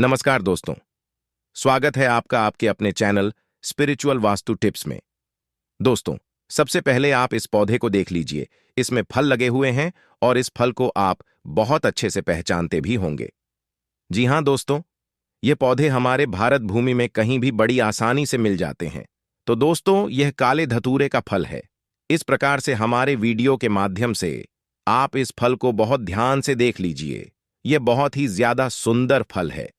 नमस्कार दोस्तों। स्वागत है आपका आपके अपने चैनल स्पिरिचुअल वास्तु टिप्स में। दोस्तों, सबसे पहले आप इस पौधे को देख लीजिए। इसमें फल लगे हुए हैं और इस फल को आप बहुत अच्छे से पहचानते भी होंगे। जी हां दोस्तों, ये पौधे हमारे भारत भूमि में कहीं भी बड़ी आसानी से मिल जाते हैं। तो दोस्तों, यह काले धतूरे का फल है। इस प्रकार से हमारे वीडियो के माध्यम से आप इस फल को बहुत ध्यान से देख लीजिए। यह बहुत ही ज्यादा सुंदर फल है।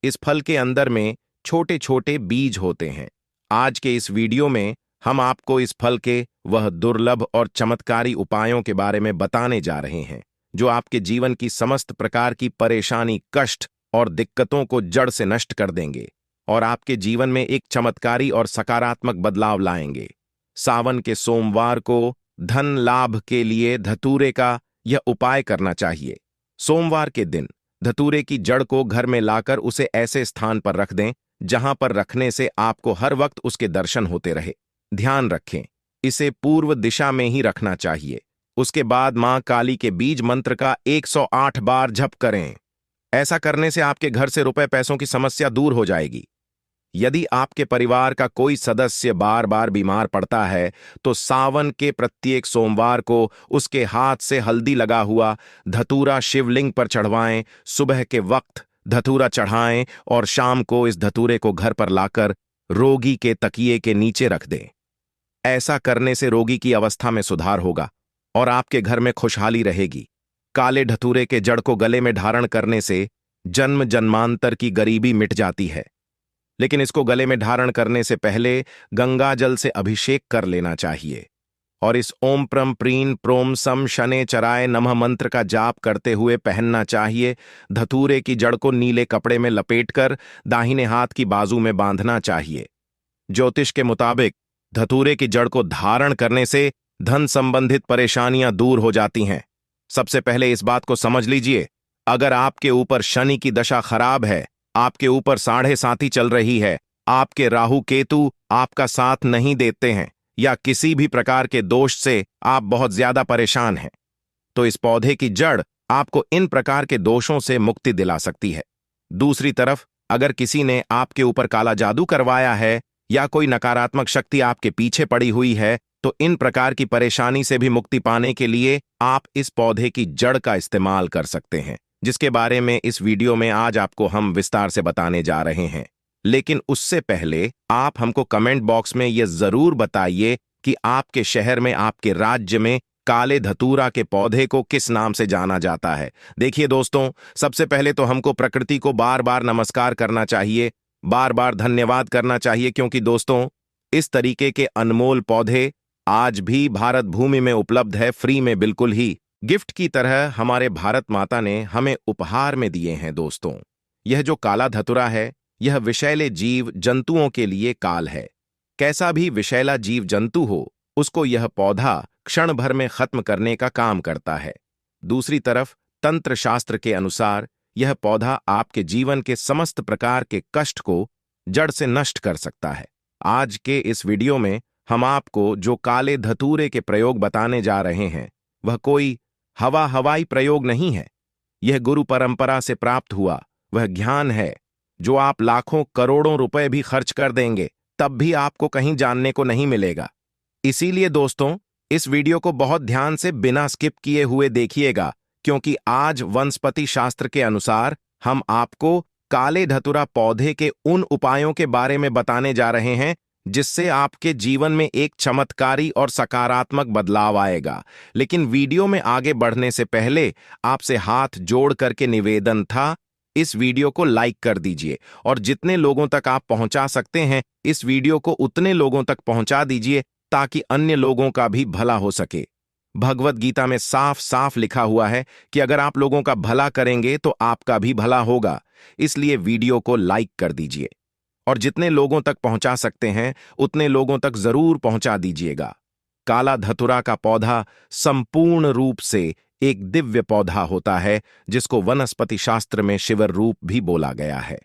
इस फल के अंदर में छोटे छोटे बीज होते हैं। आज के इस वीडियो में हम आपको इस फल के वह दुर्लभ और चमत्कारी उपायों के बारे में बताने जा रहे हैं, जो आपके जीवन की समस्त प्रकार की परेशानी, कष्ट और दिक्कतों को जड़ से नष्ट कर देंगे और आपके जीवन में एक चमत्कारी और सकारात्मक बदलाव लाएंगे। सावन के सोमवार को धन लाभ के लिए धतूरे का यह उपाय करना चाहिए। सोमवार के दिन धतूरे की जड़ को घर में लाकर उसे ऐसे स्थान पर रख दें जहां पर रखने से आपको हर वक्त उसके दर्शन होते रहे। ध्यान रखें, इसे पूर्व दिशा में ही रखना चाहिए। उसके बाद मां काली के बीज मंत्र का 108 बार जप करें। ऐसा करने से आपके घर से रुपए पैसों की समस्या दूर हो जाएगी। यदि आपके परिवार का कोई सदस्य बार बार बीमार पड़ता है तो सावन के प्रत्येक सोमवार को उसके हाथ से हल्दी लगा हुआ धतूरा शिवलिंग पर चढ़वाएं। सुबह के वक्त धतूरा चढ़ाएं और शाम को इस धतूरे को घर पर लाकर रोगी के तकिए के नीचे रख दें। ऐसा करने से रोगी की अवस्था में सुधार होगा और आपके घर में खुशहाली रहेगी। काले धतूरे के जड़ को गले में धारण करने से जन्म जन्मांतर की गरीबी मिट जाती है, लेकिन इसको गले में धारण करने से पहले गंगा जल से अभिषेक कर लेना चाहिए और इस ओम प्रम प्रीन प्रोम सम शने चराय नमः मंत्र का जाप करते हुए पहनना चाहिए। धतूरे की जड़ को नीले कपड़े में लपेटकर दाहिने हाथ की बाजू में बांधना चाहिए। ज्योतिष के मुताबिक धतूरे की जड़ को धारण करने से धन संबंधित परेशानियां दूर हो जाती हैं। सबसे पहले इस बात को समझ लीजिए, अगर आपके ऊपर शनि की दशा खराब है, आपके ऊपर 7.5 चल रही है, आपके राहु केतु आपका साथ नहीं देते हैं या किसी भी प्रकार के दोष से आप बहुत ज्यादा परेशान हैं, तो इस पौधे की जड़ आपको इन प्रकार के दोषों से मुक्ति दिला सकती है। दूसरी तरफ, अगर किसी ने आपके ऊपर काला जादू करवाया है या कोई नकारात्मक शक्ति आपके पीछे पड़ी हुई है, तो इन प्रकार की परेशानी से भी मुक्ति पाने के लिए आप इस पौधे की जड़ का इस्तेमाल कर सकते हैं, जिसके बारे में इस वीडियो में आज आपको हम विस्तार से बताने जा रहे हैं। लेकिन उससे पहले आप हमको कमेंट बॉक्स में यह जरूर बताइए कि आपके शहर में, आपके राज्य में काले धतूरा के पौधे को किस नाम से जाना जाता है। देखिए दोस्तों, सबसे पहले तो हमको प्रकृति को बार बार नमस्कार करना चाहिए, बार बार धन्यवाद करना चाहिए, क्योंकि दोस्तों, इस तरीके के अनमोल पौधे आज भी भारत भूमि में उपलब्ध है, फ्री में, बिल्कुल ही गिफ्ट की तरह हमारे भारत माता ने हमें उपहार में दिए हैं। दोस्तों, यह जो काला धतूरा है, यह विषैले जीव जंतुओं के लिए काल है। कैसा भी विषैला जीव जंतु हो, उसको यह पौधा क्षण भर में खत्म करने का काम करता है। दूसरी तरफ, तंत्र शास्त्र के अनुसार यह पौधा आपके जीवन के समस्त प्रकार के कष्ट को जड़ से नष्ट कर सकता है। आज के इस वीडियो में हम आपको जो काले धतूरे के प्रयोग बताने जा रहे हैं, वह कोई हवाई प्रयोग नहीं है। यह गुरु परंपरा से प्राप्त हुआ वह ज्ञान है, जो आप लाखों करोड़ों रुपए भी खर्च कर देंगे तब भी आपको कहीं जानने को नहीं मिलेगा। इसीलिए दोस्तों, इस वीडियो को बहुत ध्यान से बिना स्किप किए हुए देखिएगा, क्योंकि आज वनस्पति शास्त्र के अनुसार हम आपको काले धतूरा पौधे के उन उपायों के बारे में बताने जा रहे हैं जिससे आपके जीवन में एक चमत्कारी और सकारात्मक बदलाव आएगा। लेकिन वीडियो में आगे बढ़ने से पहले आपसे हाथ जोड़ करके निवेदन था, इस वीडियो को लाइक कर दीजिए और जितने लोगों तक आप पहुंचा सकते हैं, इस वीडियो को उतने लोगों तक पहुंचा दीजिए ताकि अन्य लोगों का भी भला हो सके। भगवत गीता में साफ साफ लिखा हुआ है कि अगर आप लोगों का भला करेंगे तो आपका भी भला होगा। इसलिए वीडियो को लाइक कर दीजिए और जितने लोगों तक पहुंचा सकते हैं उतने लोगों तक जरूर पहुंचा दीजिएगा। काला धतूरा का पौधा संपूर्ण रूप से एक दिव्य पौधा होता है, जिसको वनस्पति शास्त्र में शिवर रूप भी बोला गया है।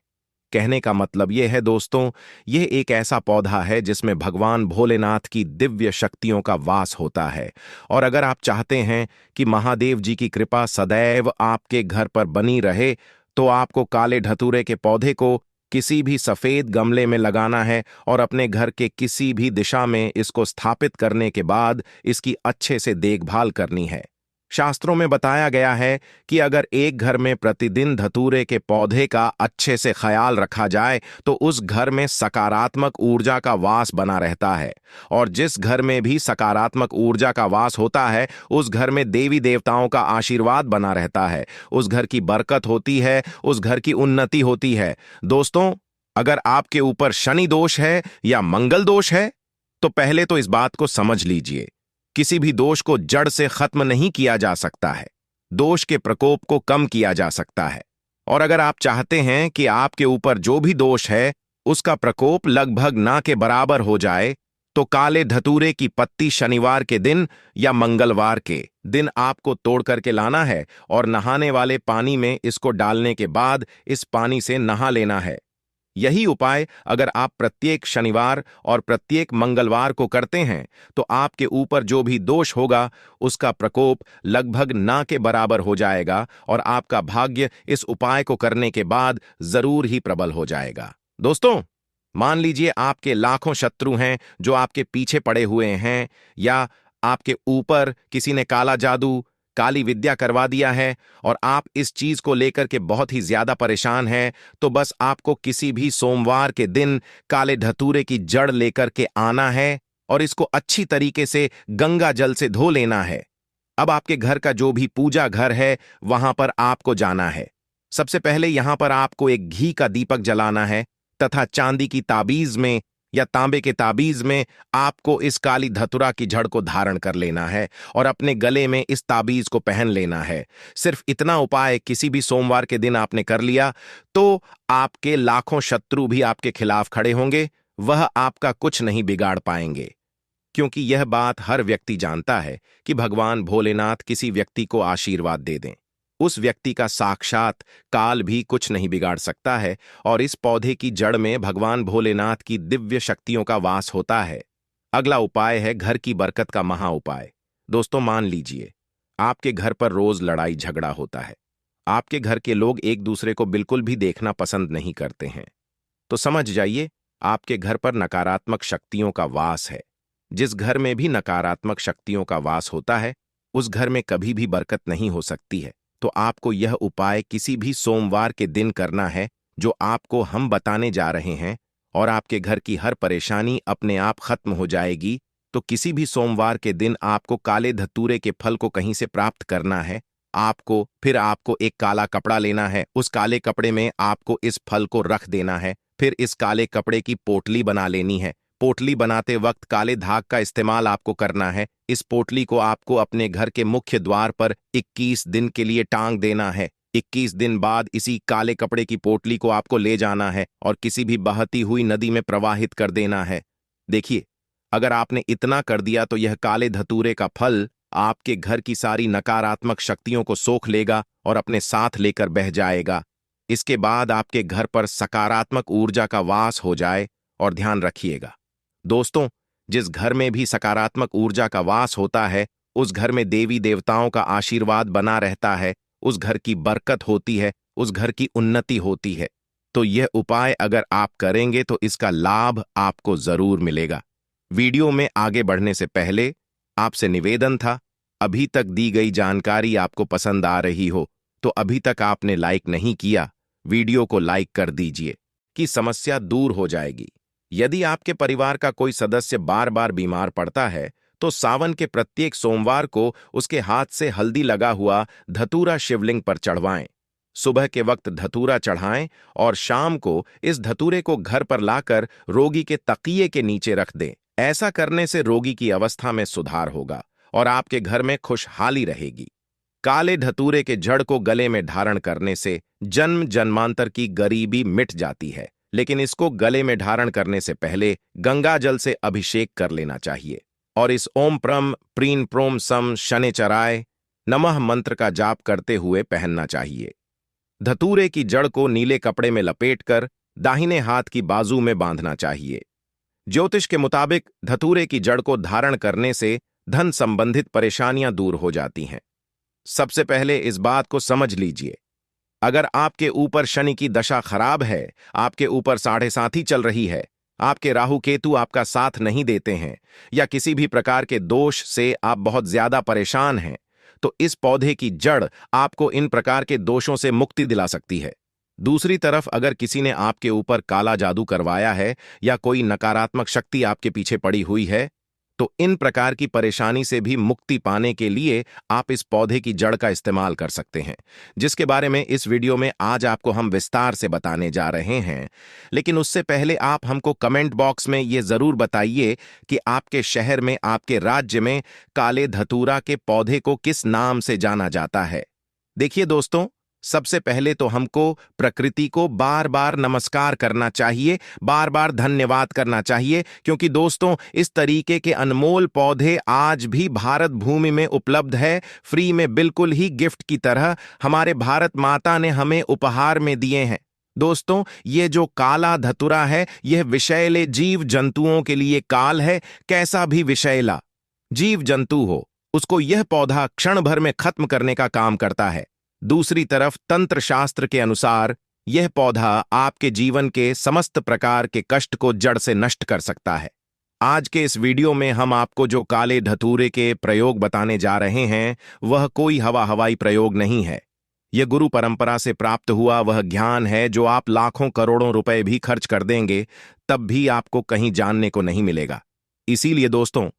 कहने का मतलब यह है दोस्तों, यह एक ऐसा पौधा है जिसमें भगवान भोलेनाथ की दिव्य शक्तियों का वास होता है। और अगर आप चाहते हैं कि महादेव जी की कृपा सदैव आपके घर पर बनी रहे, तो आपको काले धतूरे के पौधे को किसी भी सफेद गमले में लगाना है और अपने घर के किसी भी दिशा में इसको स्थापित करने के बाद इसकी अच्छे से देखभाल करनी है। शास्त्रों में बताया गया है कि अगर एक घर में प्रतिदिन धतूरे के पौधे का अच्छे से ख्याल रखा जाए तो उस घर में सकारात्मक ऊर्जा का वास बना रहता है, और जिस घर में भी सकारात्मक ऊर्जा का वास होता है उस घर में देवी देवताओं का आशीर्वाद बना रहता है, उस घर की बरकत होती है, उस घर की उन्नति होती है। दोस्तों, अगर आपके ऊपर शनि दोष है या मंगल दोष है तो पहले तो इस बात को समझ लीजिए, किसी भी दोष को जड़ से खत्म नहीं किया जा सकता है, दोष के प्रकोप को कम किया जा सकता है। और अगर आप चाहते हैं कि आपके ऊपर जो भी दोष है उसका प्रकोप लगभग ना के बराबर हो जाए, तो काले धतूरे की पत्ती शनिवार के दिन या मंगलवार के दिन आपको तोड़ करके लाना है और नहाने वाले पानी में इसको डालने के बाद इस पानी से नहा लेना है। यही उपाय अगर आप प्रत्येक शनिवार और प्रत्येक मंगलवार को करते हैं तो आपके ऊपर जो भी दोष होगा उसका प्रकोप लगभग ना के बराबर हो जाएगा और आपका भाग्य इस उपाय को करने के बाद जरूर ही प्रबल हो जाएगा। दोस्तों, मान लीजिए आपके लाखों शत्रु हैं जो आपके पीछे पड़े हुए हैं, या आपके ऊपर किसी ने काला जादू, काली विद्या करवा दिया है और आप इस चीज को लेकर के बहुत ही ज्यादा परेशान हैं, तो बस आपको किसी भी सोमवार के दिन काले धतूरे की जड़ लेकर के आना है और इसको अच्छी तरीके से गंगा जल से धो लेना है। अब आपके घर का जो भी पूजा घर है वहां पर आपको जाना है। सबसे पहले यहां पर आपको एक घी का दीपक जलाना है तथा चांदी की ताबीज में या तांबे के ताबीज में आपको इस काली धतुरा की जड़ को धारण कर लेना है और अपने गले में इस ताबीज को पहन लेना है। सिर्फ इतना उपाय किसी भी सोमवार के दिन आपने कर लिया तो आपके लाखों शत्रु भी आपके खिलाफ खड़े होंगे, वह आपका कुछ नहीं बिगाड़ पाएंगे। क्योंकि यह बात हर व्यक्ति जानता है कि भगवान भोलेनाथ किसी व्यक्ति को आशीर्वाद दे दें, उस व्यक्ति का साक्षात काल भी कुछ नहीं बिगाड़ सकता है, और इस पौधे की जड़ में भगवान भोलेनाथ की दिव्य शक्तियों का वास होता है। अगला उपाय है घर की बरकत का महा उपाय। दोस्तों, मान लीजिए आपके घर पर रोज लड़ाई झगड़ा होता है, आपके घर के लोग एक दूसरे को बिल्कुल भी देखना पसंद नहीं करते हैं, तो समझ जाइए आपके घर पर नकारात्मक शक्तियों का वास है। जिस घर में भी नकारात्मक शक्तियों का वास होता है उस घर में कभी भी बरकत नहीं हो सकती है। तो आपको यह उपाय किसी भी सोमवार के दिन करना है जो आपको हम बताने जा रहे हैं, और आपके घर की हर परेशानी अपने आप खत्म हो जाएगी। तो किसी भी सोमवार के दिन आपको काले धतूरे के फल को कहीं से प्राप्त करना है। आपको एक काला कपड़ा लेना है, उस काले कपड़े में आपको इस फल को रख देना है। फिर इस काले कपड़े की पोटली बना लेनी है। पोटली बनाते वक्त काले धाग का इस्तेमाल आपको करना है। इस पोटली को आपको अपने घर के मुख्य द्वार पर 21 दिन के लिए टांग देना है। 21 दिन बाद इसी काले कपड़े की पोटली को आपको ले जाना है और किसी भी बहती हुई नदी में प्रवाहित कर देना है। देखिए, अगर आपने इतना कर दिया तो यह काले धतूरे का फल आपके घर की सारी नकारात्मक शक्तियों को सोख लेगा और अपने साथ लेकर बह जाएगा। इसके बाद आपके घर पर सकारात्मक ऊर्जा का वास हो जाए। और ध्यान रखिएगा दोस्तों, जिस घर में भी सकारात्मक ऊर्जा का वास होता है उस घर में देवी देवताओं का आशीर्वाद बना रहता है, उस घर की बरकत होती है, उस घर की उन्नति होती है। तो यह उपाय अगर आप करेंगे तो इसका लाभ आपको जरूर मिलेगा। वीडियो में आगे बढ़ने से पहले आपसे निवेदन था, अभी तक दी गई जानकारी आपको पसंद आ रही हो तो अभी तक आपने लाइक नहीं किया, वीडियो को लाइक कर दीजिए कि समस्या दूर हो जाएगी। यदि आपके परिवार का कोई सदस्य बार बार बीमार पड़ता है तो सावन के प्रत्येक सोमवार को उसके हाथ से हल्दी लगा हुआ धतूरा शिवलिंग पर चढ़वाएं। सुबह के वक्त धतूरा चढ़ाएं और शाम को इस धतूरे को घर पर लाकर रोगी के तकिए के नीचे रख दें। ऐसा करने से रोगी की अवस्था में सुधार होगा और आपके घर में खुशहाली रहेगी। काले धतूरे के जड़ को गले में धारण करने से जन्म जन्मांतर की गरीबी मिट जाती है, लेकिन इसको गले में धारण करने से पहले गंगा जल से अभिषेक कर लेना चाहिए और इस ओम प्रम प्रीन प्रोम सम शनेचराय नमः मंत्र का जाप करते हुए पहनना चाहिए। धतूरे की जड़ को नीले कपड़े में लपेटकर दाहिने हाथ की बाजू में बांधना चाहिए। ज्योतिष के मुताबिक धतूरे की जड़ को धारण करने से धन संबंधित परेशानियां दूर हो जाती हैं। सबसे पहले इस बात को समझ लीजिए, अगर आपके ऊपर शनि की दशा खराब है, आपके ऊपर 7.5 चल रही है, आपके राहु केतु आपका साथ नहीं देते हैं, या किसी भी प्रकार के दोष से आप बहुत ज्यादा परेशान हैं, तो इस पौधे की जड़ आपको इन प्रकार के दोषों से मुक्ति दिला सकती है। दूसरी तरफ अगर किसी ने आपके ऊपर काला जादू करवाया है या कोई नकारात्मक शक्ति आपके पीछे पड़ी हुई है, तो इन प्रकार की परेशानी से भी मुक्ति पाने के लिए आप इस पौधे की जड़ का इस्तेमाल कर सकते हैं, जिसके बारे में इस वीडियो में आज आपको हम विस्तार से बताने जा रहे हैं। लेकिन उससे पहले आप हमको कमेंट बॉक्स में ये जरूर बताइए कि आपके शहर में, आपके राज्य में काले धतूरा के पौधे को किस नाम से जाना जाता है। देखिए दोस्तों, सबसे पहले तो हमको प्रकृति को बार बार नमस्कार करना चाहिए, बार बार धन्यवाद करना चाहिए, क्योंकि दोस्तों इस तरीके के अनमोल पौधे आज भी भारत भूमि में उपलब्ध है, फ्री में, बिल्कुल ही गिफ्ट की तरह हमारे भारत माता ने हमें उपहार में दिए हैं। दोस्तों, ये जो काला धतूरा है, यह विषैले जीव जंतुओं के लिए काल है। कैसा भी विषैला जीव जंतु हो, उसको यह पौधा क्षण भर में खत्म करने का काम करता है। दूसरी तरफ तंत्र शास्त्र के अनुसार यह पौधा आपके जीवन के समस्त प्रकार के कष्ट को जड़ से नष्ट कर सकता है। आज के इस वीडियो में हम आपको जो काले धतूरे के प्रयोग बताने जा रहे हैं, वह कोई हवाई प्रयोग नहीं है। यह गुरु परंपरा से प्राप्त हुआ वह ज्ञान है जो आप लाखों करोड़ों रुपए भी खर्च कर देंगे, तब भी आपको कहीं जानने को नहीं मिलेगा। इसीलिए दोस्तों,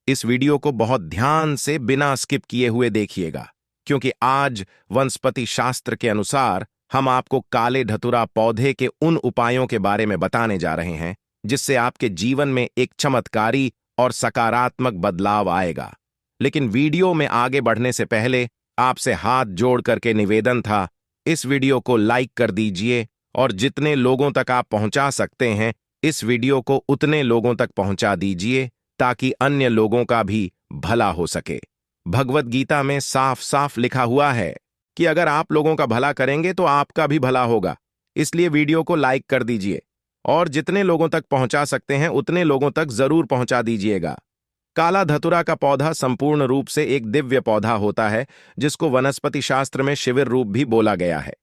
इस वीडियो को बहुत ध्यान से बिना स्किप किए हुए देखिएगा, क्योंकि आज वनस्पति शास्त्र के अनुसार हम आपको काले धतूरा पौधे के उन उपायों के बारे में बताने जा रहे हैं जिससे आपके जीवन में एक चमत्कारी और सकारात्मक बदलाव आएगा। लेकिन वीडियो में आगे बढ़ने से पहले आपसे हाथ जोड़ करके निवेदन था, इस वीडियो को लाइक कर दीजिए और जितने लोगों तक आप पहुंचा सकते हैं, इस वीडियो को उतने लोगों तक पहुंचा दीजिए ताकि अन्य लोगों का भी भला हो सके। भगवत गीता में साफ साफ लिखा हुआ है कि अगर आप लोगों का भला करेंगे तो आपका भी भला होगा। इसलिए वीडियो को लाइक कर दीजिए और जितने लोगों तक पहुंचा सकते हैं उतने लोगों तक जरूर पहुंचा दीजिएगा। काला धतूरा का पौधा संपूर्ण रूप से एक दिव्य पौधा होता है, जिसको वनस्पति शास्त्र में शिविर रूप भी बोला गया है।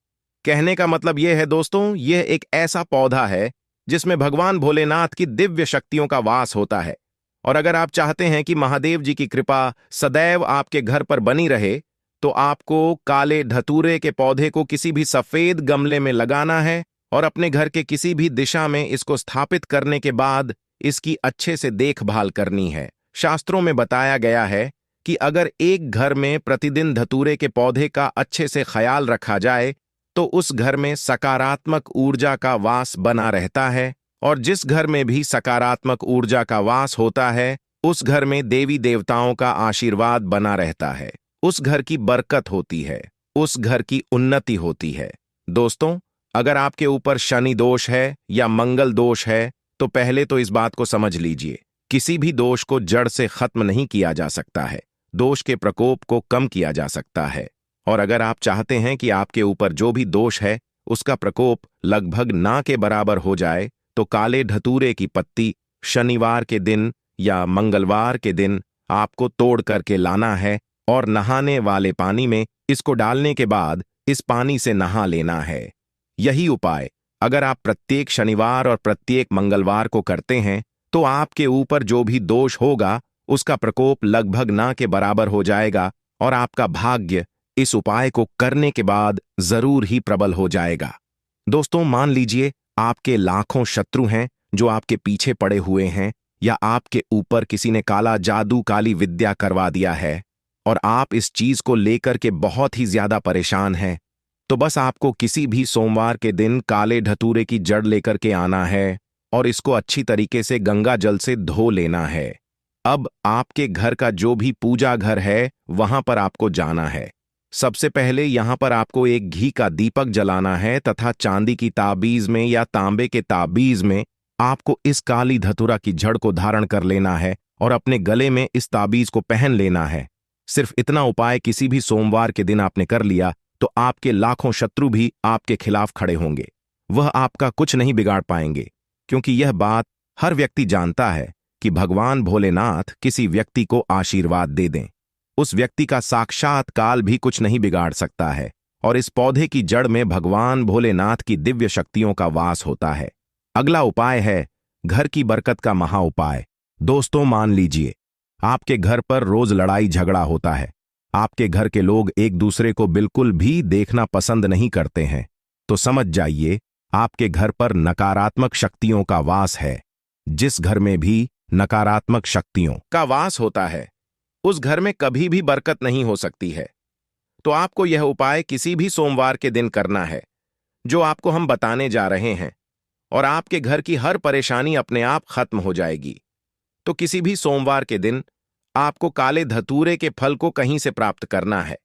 कहने का मतलब यह है दोस्तों, यह एक ऐसा पौधा है जिसमें भगवान भोलेनाथ की दिव्य शक्तियों का वास होता है। और अगर आप चाहते हैं कि महादेव जी की कृपा सदैव आपके घर पर बनी रहे, तो आपको काले धतूरे के पौधे को किसी भी सफेद गमले में लगाना है और अपने घर के किसी भी दिशा में इसको स्थापित करने के बाद इसकी अच्छे से देखभाल करनी है। शास्त्रों में बताया गया है कि अगर एक घर में प्रतिदिन धतूरे के पौधे का अच्छे से ख्याल रखा जाए, तो उस घर में सकारात्मक ऊर्जा का वास बना रहता है, और जिस घर में भी सकारात्मक ऊर्जा का वास होता है, उस घर में देवी देवताओं का आशीर्वाद बना रहता है, उस घर की बरकत होती है, उस घर की उन्नति होती है। दोस्तों, अगर आपके ऊपर शनि दोष है या मंगल दोष है, तो पहले तो इस बात को समझ लीजिए, किसी भी दोष को जड़ से खत्म नहीं किया जा सकता है, दोष के प्रकोप को कम किया जा सकता है। और अगर आप चाहते हैं कि आपके ऊपर जो भी दोष है उसका प्रकोप लगभग ना के बराबर हो जाए, तो काले धतूरे की पत्ती शनिवार के दिन या मंगलवार के दिन आपको तोड़ करके लाना है और नहाने वाले पानी में इसको डालने के बाद इस पानी से नहा लेना है। यही उपाय अगर आप प्रत्येक शनिवार और प्रत्येक मंगलवार को करते हैं, तो आपके ऊपर जो भी दोष होगा उसका प्रकोप लगभग ना के बराबर हो जाएगा और आपका भाग्य इस उपाय को करने के बाद जरूर ही प्रबल हो जाएगा। दोस्तों, मान लीजिए आपके लाखों शत्रु हैं जो आपके पीछे पड़े हुए हैं, या आपके ऊपर किसी ने काला जादू, काली विद्या करवा दिया है और आप इस चीज को लेकर के बहुत ही ज्यादा परेशान हैं, तो बस आपको किसी भी सोमवार के दिन काले धतूरे की जड़ लेकर के आना है और इसको अच्छी तरीके से गंगा जल से धो लेना है। अब आपके घर का जो भी पूजा घर है वहां पर आपको जाना है। सबसे पहले यहां पर आपको एक घी का दीपक जलाना है तथा चांदी की ताबीज में या तांबे के ताबीज में आपको इस काली धतूरा की जड़ को धारण कर लेना है और अपने गले में इस ताबीज को पहन लेना है। सिर्फ इतना उपाय किसी भी सोमवार के दिन आपने कर लिया तो आपके लाखों शत्रु भी आपके खिलाफ खड़े होंगे, वह आपका कुछ नहीं बिगाड़ पाएंगे, क्योंकि यह बात हर व्यक्ति जानता है कि भगवान भोलेनाथ किसी व्यक्ति को आशीर्वाद दे दें, उस व्यक्ति का साक्षात काल भी कुछ नहीं बिगाड़ सकता है। और इस पौधे की जड़ में भगवान भोलेनाथ की दिव्य शक्तियों का वास होता है। अगला उपाय है घर की बरकत का महा उपाय। दोस्तों, मान लीजिए आपके घर पर रोज लड़ाई झगड़ा होता है। आपके घर के लोग एक दूसरे को बिल्कुल भी देखना पसंद नहीं करते हैं। तो समझ जाइए, आपके घर पर नकारात्मक शक्तियों का वास है। जिस घर में भी नकारात्मक शक्तियों का वास होता है, उस घर में कभी भी बरकत नहीं हो सकती है। तो आपको यह उपाय किसी भी सोमवार के दिन करना है, जो आपको हम बताने जा रहे हैं, और आपके घर की हर परेशानी अपने आप खत्म हो जाएगी। तो किसी भी सोमवार के दिन आपको काले धतूरे के फल को कहीं से प्राप्त करना है।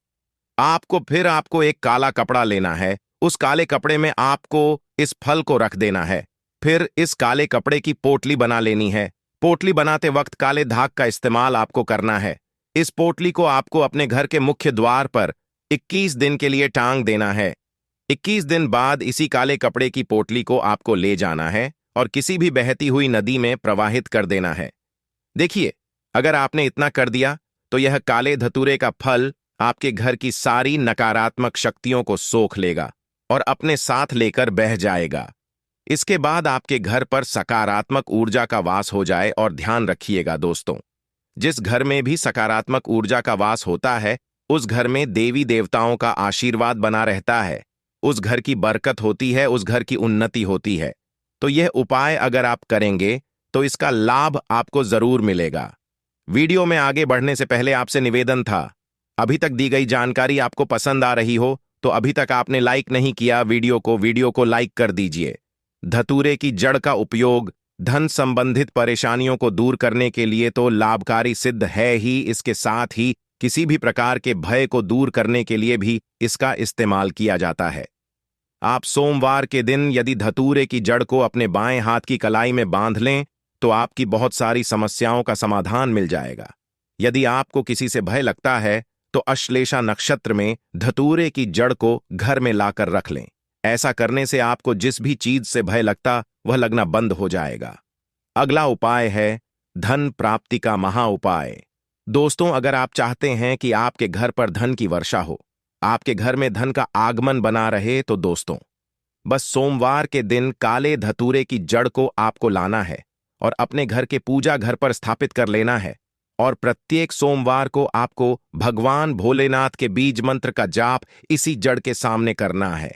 आपको एक काला कपड़ा लेना है। उस काले कपड़े में आपको इस फल को रख देना है। फिर इस काले कपड़े की पोटली बना लेनी है। पोटली बनाते वक्त काले धाग का इस्तेमाल आपको करना है। इस पोटली को आपको अपने घर के मुख्य द्वार पर 21 दिन के लिए टांग देना है। 21 दिन बाद इसी काले कपड़े की पोटली को आपको ले जाना है और किसी भी बहती हुई नदी में प्रवाहित कर देना है। देखिए, अगर आपने इतना कर दिया तो यह काले धतूरे का फल आपके घर की सारी नकारात्मक शक्तियों को सोख लेगा और अपने साथ लेकर बह जाएगा। इसके बाद आपके घर पर सकारात्मक ऊर्जा का वास हो जाए। और ध्यान रखिएगा दोस्तों, जिस घर में भी सकारात्मक ऊर्जा का वास होता है, उस घर में देवी देवताओं का आशीर्वाद बना रहता है। उस घर की बरकत होती है, उस घर की उन्नति होती है। तो यह उपाय अगर आप करेंगे तो इसका लाभ आपको जरूर मिलेगा। वीडियो में आगे बढ़ने से पहले आपसे निवेदन था, अभी तक दी गई जानकारी आपको पसंद आ रही हो तो अभी तक आपने लाइक नहीं किया वीडियो को लाइक कर दीजिए। धतूरे की जड़ का उपयोग धन संबंधित परेशानियों को दूर करने के लिए तो लाभकारी सिद्ध है ही, इसके साथ ही किसी भी प्रकार के भय को दूर करने के लिए भी इसका इस्तेमाल किया जाता है। आप सोमवार के दिन यदि धतूरे की जड़ को अपने बाएं हाथ की कलाई में बांध लें तो आपकी बहुत सारी समस्याओं का समाधान मिल जाएगा। यदि आपको किसी से भय लगता है तो अश्लेषा नक्षत्र में धतूरे की जड़ को घर में लाकर रख लें। ऐसा करने से आपको जिस भी चीज से भय लगता वह लगना बंद हो जाएगा। अगला उपाय है धन प्राप्ति का महा उपाय। दोस्तों, अगर आप चाहते हैं कि आपके घर पर धन की वर्षा हो, आपके घर में धन का आगमन बना रहे, तो दोस्तों बस सोमवार के दिन काले धतूरे की जड़ को आपको लाना है और अपने घर के पूजा घर पर स्थापित कर लेना है। और प्रत्येक सोमवार को आपको भगवान भोलेनाथ के बीज मंत्र का जाप इसी जड़ के सामने करना है।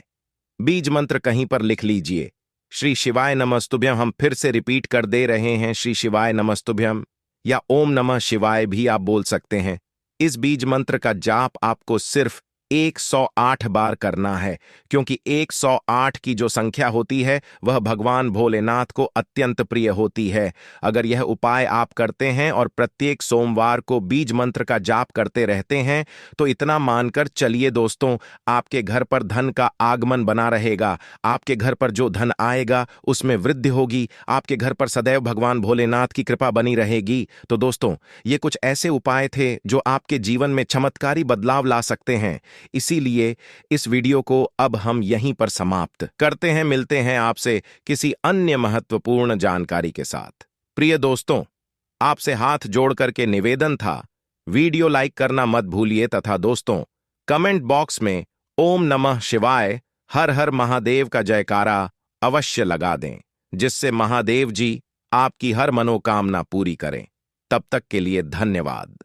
बीज मंत्र कहीं पर लिख लीजिए, श्री शिवाय नमस्तुभ्यम। हम फिर से रिपीट कर दे रहे हैं, श्री शिवाय नमस्तुभ्यम, या ओम नमः शिवाय भी आप बोल सकते हैं। इस बीज मंत्र का जाप आपको सिर्फ 108 बार करना है, क्योंकि 108 की जो संख्या होती है वह भगवान भोलेनाथ को अत्यंत प्रिय होती है। अगर यह उपाय आप करते हैं और प्रत्येक सोमवार को बीज मंत्र का जाप करते रहते हैं तो इतना मानकर चलिए दोस्तों, आपके घर पर धन का आगमन बना रहेगा। आपके घर पर जो धन आएगा उसमें वृद्धि होगी। आपके घर पर सदैव भगवान भोलेनाथ की कृपा बनी रहेगी। तो दोस्तों, ये कुछ ऐसे उपाय थे जो आपके जीवन में चमत्कारी बदलाव ला सकते हैं। इसीलिए इस वीडियो को अब हम यहीं पर समाप्त करते हैं। मिलते हैं आपसे किसी अन्य महत्वपूर्ण जानकारी के साथ। प्रिय दोस्तों, आपसे हाथ जोड़ करके निवेदन था, वीडियो लाइक करना मत भूलिए तथा दोस्तों कमेंट बॉक्स में ओम नमः शिवाय हर हर महादेव का जयकारा अवश्य लगा दें, जिससे महादेव जी आपकी हर मनोकामना पूरी करें। तब तक के लिए धन्यवाद।